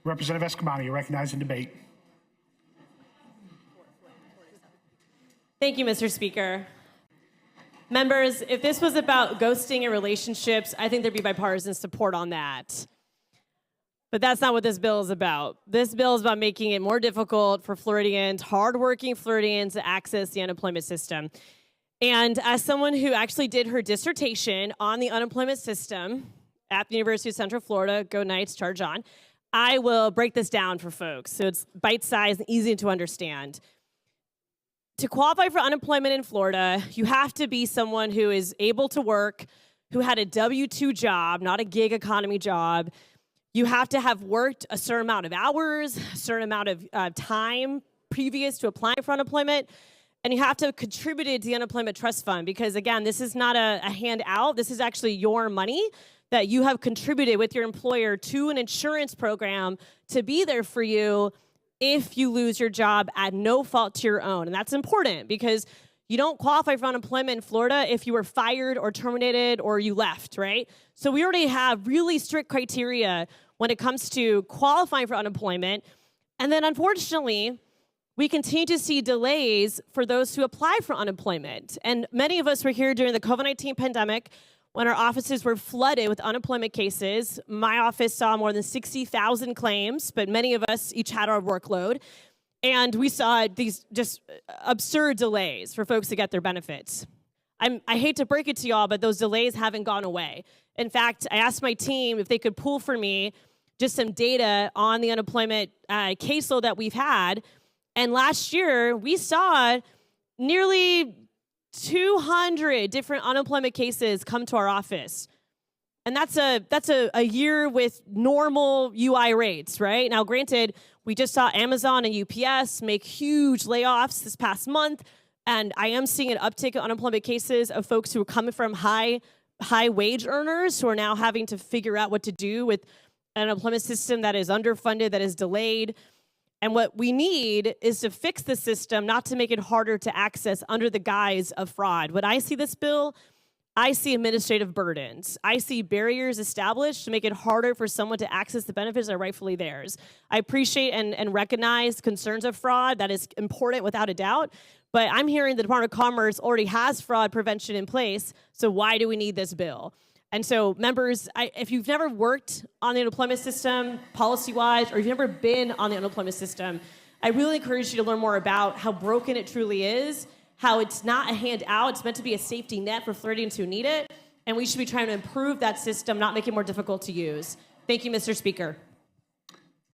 Representative Eskamani, you recognize in debate. Thank you, Mr. Speaker. Members, if this was about ghosting in relationships, I think there'd be bipartisan support on that. But that's not what this bill is about. This bill is about making it more difficult for Floridians, hardworking Floridians, to access the unemployment system. And as someone who actually did her dissertation on the unemployment system at the University of Central Florida, go Knights, charge on, I will break this down for folks so it's bite-sized and easy to understand. To qualify for unemployment in Florida, you have to be someone who is able to work, who had a W-2 job, not a gig economy job. You have to have worked a certain amount of hours, a certain amount of time previous to applying for unemployment, and you have to have contributed to the Unemployment Trust Fund because, again, this is not a handout. This is actually your money that you have contributed with your employer to an insurance program to be there for you if you lose your job at no fault to your own. And that's important because you don't qualify for unemployment in Florida if you were fired or terminated or you left, right? So we already have really strict criteria when it comes to qualifying for unemployment. And then unfortunately, we continue to see delays for those who apply for unemployment. And many of us were here during the COVID-19 pandemic when our offices were flooded with unemployment cases. My office saw more than 60,000 claims, but many of us each had our workload. And we saw these just absurd delays for folks to get their benefits. I hate to break it to y'all, but those delays haven't gone away. In fact, I asked my team if they could pull for me just some data on the unemployment caseload that we've had. And last year, we saw nearly 200 different unemployment cases come to our office. And that's a year with normal UI rates, right? Now, granted, we just saw Amazon and UPS make huge layoffs this past month, and I am seeing an uptick in unemployment cases of folks who are coming from high wage earners who are now having to figure out what to do with an unemployment system that is underfunded, that is delayed. And what we need is to fix the system, not to make it harder to access under the guise of fraud. When I see this bill, I see administrative burdens. I see barriers established to make it harder for someone to access the benefits that are rightfully theirs. I appreciate and recognize concerns of fraud. That is important without a doubt. But I'm hearing the Department of Commerce already has fraud prevention in place. So why do we need this bill? And so, members, if you've never worked on the unemployment system policy-wise, or you've never been on the unemployment system, I really encourage you to learn more about how broken it truly is, how it's not a handout, it's meant to be a safety net for Floridians who need it, and we should be trying to improve that system, not make it more difficult to use. Thank you, Mr. Speaker.